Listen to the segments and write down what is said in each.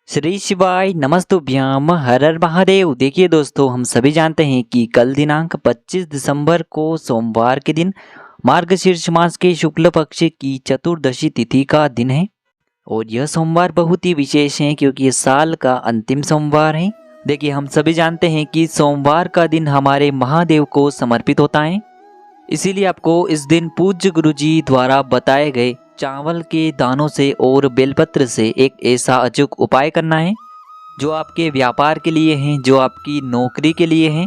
श्री शिवाय नमस्तुभ्याम हर हर महादेव। देखिए दोस्तों, हम सभी जानते हैं कि कल दिनांक 25 दिसंबर को सोमवार के दिन मार्गशीर्ष मास के शुक्ल पक्ष की चतुर्दशी तिथि का दिन है। और यह सोमवार बहुत ही विशेष है क्योंकि ये साल का अंतिम सोमवार है। देखिए, हम सभी जानते हैं कि सोमवार का दिन हमारे महादेव को समर्पित होता है। इसीलिए आपको इस दिन पूज्य गुरुजी द्वारा बताए गए चावल के दानों से और बेलपत्र से एक ऐसा अचूक उपाय करना है जो आपके व्यापार के लिए हैं, जो आपकी नौकरी के लिए हैं,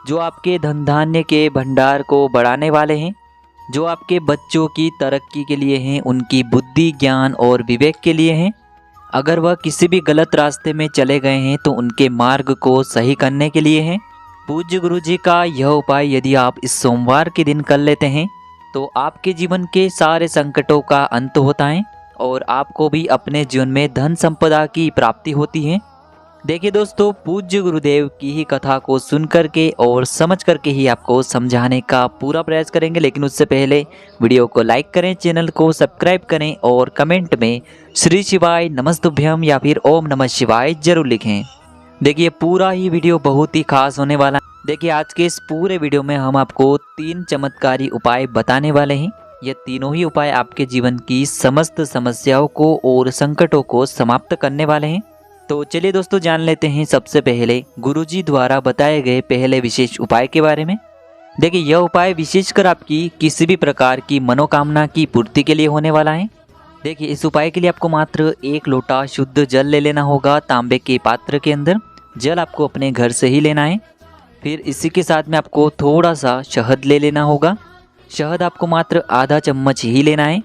जो आपके धन धान्य के भंडार को बढ़ाने वाले हैं, जो आपके बच्चों की तरक्की के लिए हैं, उनकी बुद्धि ज्ञान और विवेक के लिए हैं। अगर वह किसी भी गलत रास्ते में चले गए हैं तो उनके मार्ग को सही करने के लिए हैं। पूज्य गुरुजी का यह उपाय यदि आप इस सोमवार के दिन कर लेते हैं तो आपके जीवन के सारे संकटों का अंत होता है और आपको भी अपने जीवन में धन संपदा की प्राप्ति होती है। देखिए दोस्तों, पूज्य गुरुदेव की ही कथा को सुन करके और समझ करके ही आपको समझाने का पूरा प्रयास करेंगे। लेकिन उससे पहले वीडियो को लाइक करें, चैनल को सब्सक्राइब करें और कमेंट में श्री शिवाय नमस्तुभ्यम या फिर ओम नमः शिवाय जरूर लिखें। देखिए, पूरा ही वीडियो बहुत ही खास होने वाला है। देखिए, आज के इस पूरे वीडियो में हम आपको 3 चमत्कारी उपाय बताने वाले हैं। ये तीनों ही उपाय आपके जीवन की समस्त समस्याओं को और संकटों को समाप्त करने वाले हैं। तो चलिए दोस्तों, जान लेते हैं सबसे पहले गुरुजी द्वारा बताए गए पहले विशेष उपाय के बारे में। देखिए, यह उपाय विशेषकर आपकी किसी भी प्रकार की मनोकामना की पूर्ति के लिए होने वाला है। देखिए, इस उपाय के लिए आपको मात्र 1 लोटा शुद्ध जल ले लेना होगा। तांबे के पात्र के अंदर जल आपको अपने घर से ही लेना है। फिर इसी के साथ में आपको थोड़ा सा शहद ले लेना होगा। शहद आपको मात्र आधा चम्मच ही लेना है।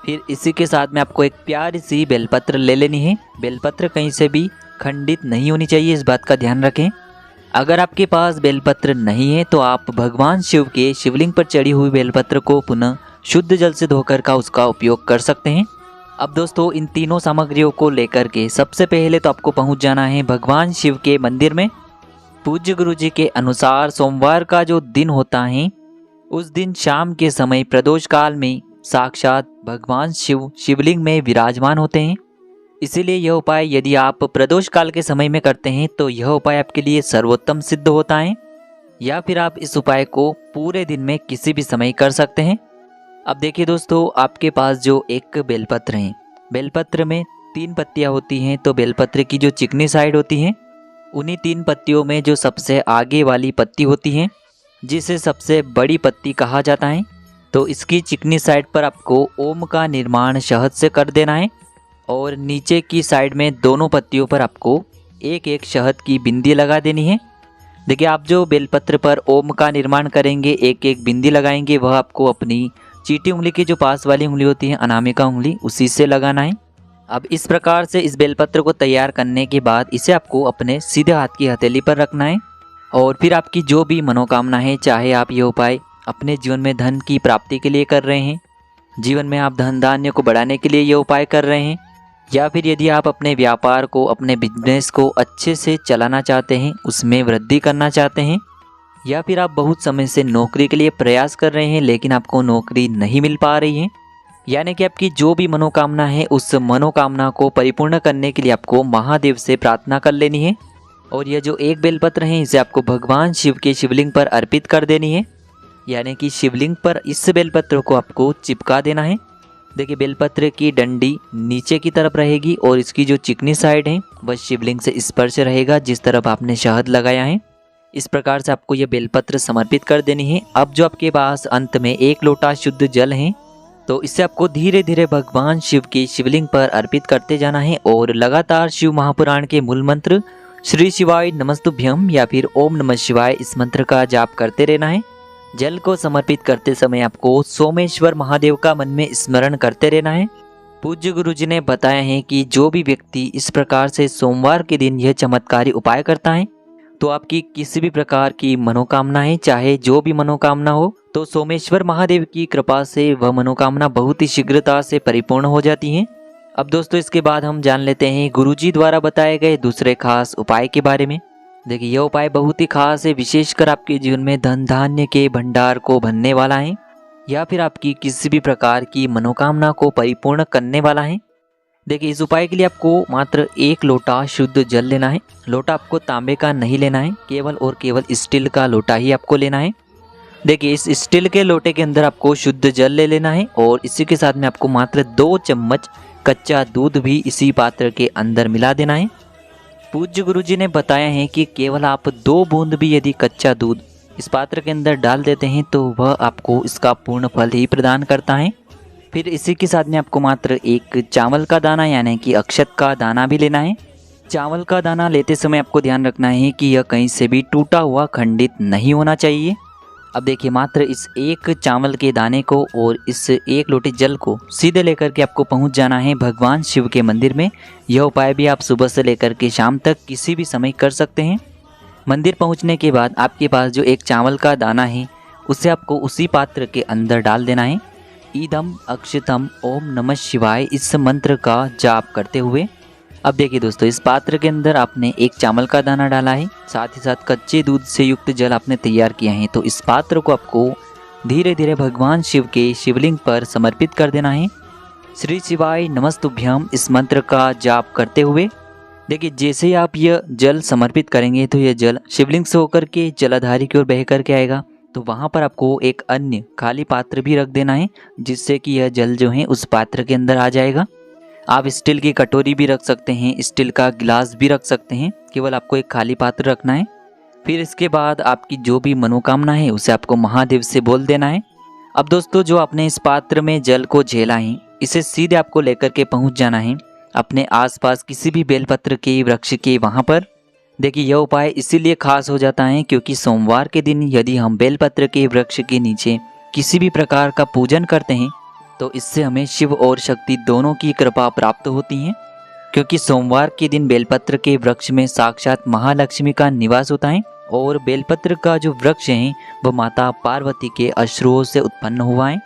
फिर इसी के साथ में आपको एक प्यारी सी बेलपत्र ले लेनी है। बेलपत्र कहीं से भी खंडित नहीं होनी चाहिए, इस बात का ध्यान रखें। अगर आपके पास बेलपत्र नहीं है तो आप भगवान शिव के शिवलिंग पर चढ़ी हुई बेलपत्र को पुनः शुद्ध जल से धोकर का उसका उपयोग कर सकते हैं। अब दोस्तों, इन तीनों सामग्रियों को लेकर के सबसे पहले तो आपको पहुंच जाना है भगवान शिव के मंदिर में। पूज्य गुरुजी के अनुसार सोमवार का जो दिन होता है उस दिन शाम के समय प्रदोष काल में साक्षात भगवान शिव शिवलिंग में विराजमान होते हैं। इसीलिए यह उपाय यदि आप प्रदोष काल के समय में करते हैं तो यह उपाय आपके लिए सर्वोत्तम सिद्ध होता है। या फिर आप इस उपाय को पूरे दिन में किसी भी समय कर सकते हैं। अब देखिए दोस्तों, आपके पास जो एक बेलपत्र है, बेलपत्र में 3 पत्तियां होती हैं। तो बेलपत्र की जो चिकनी साइड होती है, उन्हीं 3 पत्तियों में जो सबसे आगे वाली पत्ती होती है, जिसे सबसे बड़ी पत्ती कहा जाता है, तो इसकी चिकनी साइड पर आपको ओम का निर्माण शहद से कर देना है। और नीचे की साइड में दोनों पत्तियों पर आपको एक एक शहद की बिंदी लगा देनी है। देखिए, आप जो बेलपत्र पर ओम का निर्माण करेंगे, एक एक बिंदी लगाएंगे, वह आपको अपनी चीटी उंगली की जो पास वाली उंगली होती है, अनामिका उंगली, उसी से लगाना है। अब इस प्रकार से इस बेलपत्र को तैयार करने के बाद इसे आपको अपने सीधे हाथ की हथेली पर रखना है। और फिर आपकी जो भी मनोकामना है, चाहे आप ये उपाय अपने जीवन में धन की प्राप्ति के लिए कर रहे हैं, जीवन में आप धन धान्य को बढ़ाने के लिए ये उपाय कर रहे हैं, या फिर यदि आप अपने व्यापार को, अपने बिजनेस को अच्छे से चलाना चाहते हैं, उसमें वृद्धि करना चाहते हैं, या फिर आप बहुत समय से नौकरी के लिए प्रयास कर रहे हैं लेकिन आपको नौकरी नहीं मिल पा रही है, यानी कि आपकी जो भी मनोकामना है उस मनोकामना को परिपूर्ण करने के लिए आपको महादेव से प्रार्थना कर लेनी है। और यह जो एक बेलपत्र है, इसे आपको भगवान शिव के शिवलिंग पर अर्पित कर देनी है, यानी कि शिवलिंग पर इस बेलपत्र को आपको चिपका देना है। देखिए, बेलपत्र की डंडी नीचे की तरफ रहेगी और इसकी जो चिकनी साइड है वह शिवलिंग से स्पर्श रहेगा जिस तरफ आपने शहद लगाया है। इस प्रकार से आपको यह बेलपत्र समर्पित कर देनी है। अब जो आपके पास अंत में 1 लोटा शुद्ध जल है, तो इससे आपको धीरे धीरे भगवान शिव की शिवलिंग पर अर्पित करते जाना है और लगातार शिव महापुराण के मूल मंत्र श्री शिवाय नमस्तुभ्यम या फिर ओम नमः शिवाय, इस मंत्र का जाप करते रहना है। जल को समर्पित करते समय आपको सोमेश्वर महादेव का मन में स्मरण करते रहना है। पूज्य गुरुजी ने बताया है कि जो भी व्यक्ति इस प्रकार से सोमवार के दिन यह चमत्कारी उपाय करता है तो आपकी किसी भी प्रकार की मनोकामना है, चाहे जो भी मनोकामना हो, तो सोमेश्वर महादेव की कृपा से वह मनोकामना बहुत ही शीघ्रता से परिपूर्ण हो जाती है। अब दोस्तों, इसके बाद हम जान लेते हैं गुरुजी द्वारा बताए गए दूसरे खास उपाय के बारे में। देखिए, यह उपाय बहुत ही खास है, विशेषकर आपके जीवन में धन धान्य के भंडार को भरने वाला है, या फिर आपकी किसी भी प्रकार की मनोकामना को परिपूर्ण करने वाला है। देखिए इस उपाय के लिए आपको मात्र 1 लोटा शुद्ध जल लेना है। लोटा आपको तांबे का नहीं लेना है, केवल और केवल स्टील का लोटा ही आपको लेना है। देखिए इस स्टील के लोटे के अंदर आपको शुद्ध जल ले लेना है और इसी के साथ में आपको मात्र 2 चम्मच कच्चा दूध भी इसी पात्र के अंदर मिला देना है। पूज्य गुरुजी ने बताया है कि केवल आप 2 बूंद भी यदि कच्चा दूध इस पात्र के अंदर डाल देते हैं तो वह आपको इसका पूर्ण फल ही प्रदान करता है। फिर इसी के साथ में आपको मात्र 1 चावल का दाना यानी कि अक्षत का दाना भी लेना है। चावल का दाना लेते समय आपको ध्यान रखना है कि यह कहीं से भी टूटा हुआ खंडित नहीं होना चाहिए। अब देखिए मात्र इस 1 चावल के दाने को और इस 1 लोटे जल को सीधे लेकर के आपको पहुंच जाना है भगवान शिव के मंदिर में। यह उपाय भी आप सुबह से लेकर के शाम तक किसी भी समय कर सकते हैं। मंदिर पहुंचने के बाद आपके पास जो 1 चावल का दाना है उसे आपको उसी पात्र के अंदर डाल देना है। ईदम अक्षतम ओम नमः शिवाय इस मंत्र का जाप करते हुए। अब देखिए दोस्तों इस पात्र के अंदर आपने 1 चावल का दाना डाला है, साथ ही साथ कच्चे दूध से युक्त जल आपने तैयार किया है। तो इस पात्र को आपको धीरे धीरे भगवान शिव के शिवलिंग पर समर्पित कर देना है। श्री शिवाय नमस्तुभ्यम इस मंत्र का जाप करते हुए। देखिए जैसे ही आप यह जल समर्पित करेंगे तो यह जल शिवलिंग से होकर के जलाधारी की ओर बह करके आएगा। तो वहाँ पर आपको एक अन्य खाली पात्र भी रख देना है जिससे कि यह जल जो है उस पात्र के अंदर आ जाएगा। आप स्टील की कटोरी भी रख सकते हैं, स्टील का गिलास भी रख सकते हैं, केवल आपको एक खाली पात्र रखना है। फिर इसके बाद आपकी जो भी मनोकामना है उसे आपको महादेव से बोल देना है। अब दोस्तों जो आपने इस पात्र में जल को झेला है इसे सीधे आपको लेकर के पहुंच जाना है अपने आसपास किसी भी बेलपत्र के वृक्ष के वहाँ पर। देखिए यह उपाय इसीलिए खास हो जाता है क्योंकि सोमवार के दिन यदि हम बेलपत्र के वृक्ष के नीचे किसी भी प्रकार का पूजन करते हैं तो इससे हमें शिव और शक्ति दोनों की कृपा प्राप्त होती है। क्योंकि सोमवार के दिन बेलपत्र के वृक्ष में साक्षात महालक्ष्मी का निवास होता है और बेलपत्र का जो वृक्ष है वह माता पार्वती के अश्रुओं से उत्पन्न हुआ है।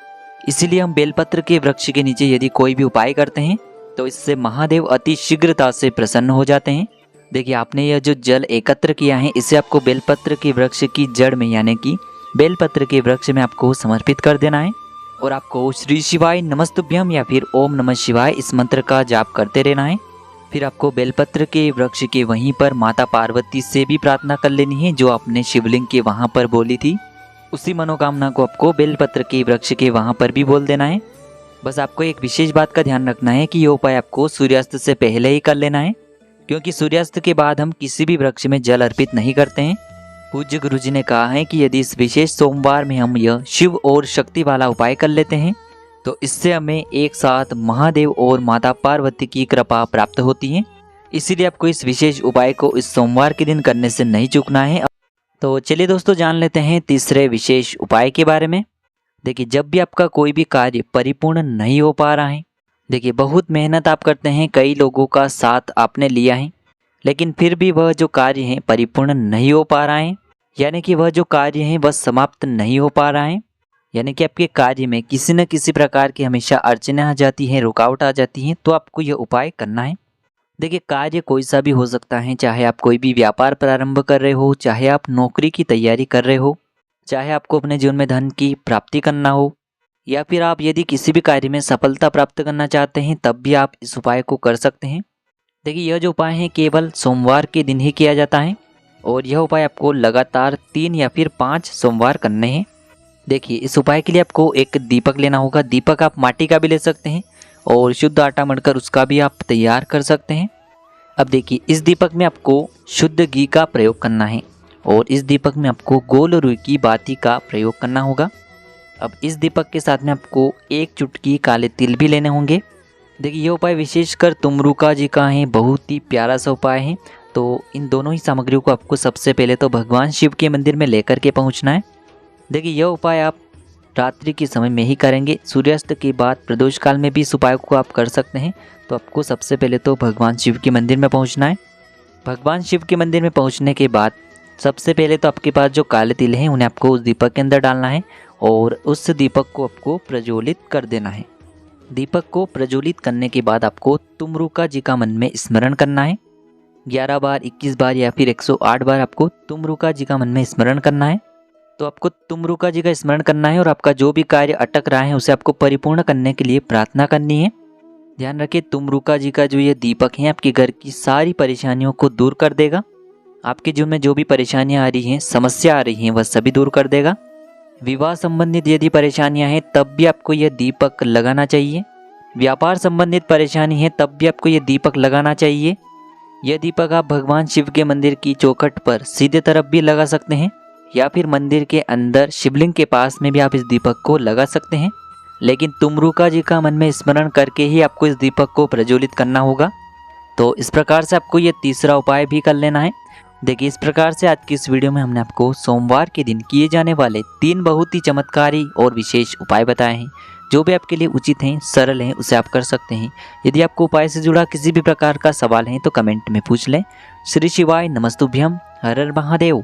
इसीलिए हम बेलपत्र के वृक्ष के नीचे यदि कोई भी उपाय करते हैं तो इससे महादेव अति शीघ्रता से प्रसन्न हो जाते हैं। देखिए आपने यह जो जल एकत्र किया है इसे आपको बेलपत्र के वृक्ष की जड़ में यानी कि बेलपत्र के वृक्ष में आपको समर्पित कर देना है और आपको श्री शिवाय नमस्तुभ्यम या फिर ओम नमः शिवाय इस मंत्र का जाप करते रहना है। फिर आपको बेलपत्र के वृक्ष के वहीं पर माता पार्वती से भी प्रार्थना कर लेनी है जो आपने शिवलिंग के वहाँ पर बोली थी। उसी मनोकामना को आपको बेलपत्र के वृक्ष के वहाँ पर भी बोल देना है। बस आपको एक विशेष बात का ध्यान रखना है कि ये उपाय आपको सूर्यास्त से पहले ही कर लेना है क्योंकि सूर्यास्त के बाद हम किसी भी वृक्ष में जल अर्पित नहीं करते हैं। पूज्य गुरुजी ने कहा है कि यदि इस विशेष सोमवार में हम यह शिव और शक्ति वाला उपाय कर लेते हैं तो इससे हमें एक साथ महादेव और माता पार्वती की कृपा प्राप्त होती है। इसीलिए आपको इस विशेष उपाय को इस सोमवार के दिन करने से नहीं चूकना है। तो चलिए दोस्तों जान लेते हैं तीसरे विशेष उपाय के बारे में। देखिए जब भी आपका कोई भी कार्य परिपूर्ण नहीं हो पा रहा है, देखिए बहुत मेहनत आप करते हैं, कई लोगों का साथ आपने लिया है लेकिन फिर भी वह जो कार्य है परिपूर्ण नहीं हो पा रहा है, यानी कि वह जो कार्य है वह समाप्त नहीं हो पा रहा है, यानी कि आपके कार्य में किसी न किसी प्रकार की हमेशा अड़चनें आ जाती हैं, रुकावट आ जाती हैं, तो आपको यह उपाय करना है। देखिए कार्य कोई सा भी हो सकता है, चाहे आप कोई भी व्यापार प्रारंभ कर रहे हो, चाहे आप नौकरी की तैयारी कर रहे हो, चाहे आपको अपने जीवन में धन की प्राप्ति करना हो, या फिर आप यदि किसी भी कार्य में सफलता प्राप्त करना चाहते हैं तब भी आप इस उपाय को कर सकते हैं। देखिए यह जो उपाय है केवल सोमवार के दिन ही किया जाता है और यह उपाय आपको लगातार 3 या फिर 5 सोमवार करने हैं। देखिए इस उपाय के लिए आपको एक दीपक लेना होगा। दीपक आप माटी का भी ले सकते हैं और शुद्ध आटा मढ़कर उसका भी आप तैयार कर सकते हैं। अब देखिए इस दीपक में आपको शुद्ध घी का प्रयोग करना है और इस दीपक में आपको गोल रुई की बाती का प्रयोग करना होगा। अब इस दीपक के साथ में आपको 1 चुटकी काले तिल भी लेने होंगे। देखिए ये उपाय विशेषकर तुमरुका जी का है, बहुत ही प्यारा सा उपाय है। तो इन दोनों ही सामग्रियों को आपको सबसे पहले तो भगवान शिव के मंदिर में लेकर के पहुंचना है। देखिए यह उपाय आप रात्रि के समय में ही करेंगे, सूर्यास्त के बाद प्रदोष काल में भी इस उपाय को आप कर सकते हैं। तो आपको सबसे पहले तो भगवान शिव के मंदिर में पहुंचना है। भगवान शिव के मंदिर में पहुंचने के बाद सबसे पहले तो आपके पास जो काले तिल हैं उन्हें आपको उस दीपक के अंदर डालना है और उस दीपक को आपको प्रज्वलित कर देना है। दीपक को प्रज्वलित करने के बाद आपको तुमरुका जी का मन में स्मरण करना है। 11 बार, 21 बार या फिर 108 बार आपको तुमरुका जी का मन में स्मरण करना है। तो आपको तुमरुका जी का स्मरण करना है और आपका जो भी कार्य अटक रहा है उसे आपको परिपूर्ण करने के लिए प्रार्थना करनी है। ध्यान रखें, तुमरुका जी का जो ये दीपक है आपके घर की सारी परेशानियों को दूर कर देगा। आपके जीवन में जो भी परेशानियां आ रही हैं, समस्या आ रही हैं, वह सभी दूर कर देगा। विवाह संबंधित यदि परेशानियां हैं तब भी आपको यह दीपक लगाना चाहिए। व्यापार संबंधित परेशानी है तब भी आपको यह दीपक लगाना चाहिए। यह दीपक आप भगवान शिव के मंदिर की चौखट पर सीधे तरफ भी लगा सकते हैं या फिर मंदिर के अंदर शिवलिंग के पास में भी आप इस दीपक को लगा सकते हैं। लेकिन तुमरुका जी का मन में स्मरण करके ही आपको इस दीपक को प्रज्वलित करना होगा। तो इस प्रकार से आपको ये तीसरा उपाय भी कर लेना है। देखिए, इस प्रकार से आज की इस वीडियो में हमने आपको सोमवार के दिन किए जाने वाले 3 बहुत ही चमत्कारी और विशेष उपाय बताए हैं। जो भी आपके लिए उचित हैं, सरल हैं, उसे आप कर सकते हैं। यदि आपको उपाय से जुड़ा किसी भी प्रकार का सवाल है तो कमेंट में पूछ लें। श्री शिवाय नमस्तुभ्यम। हर हर महादेव।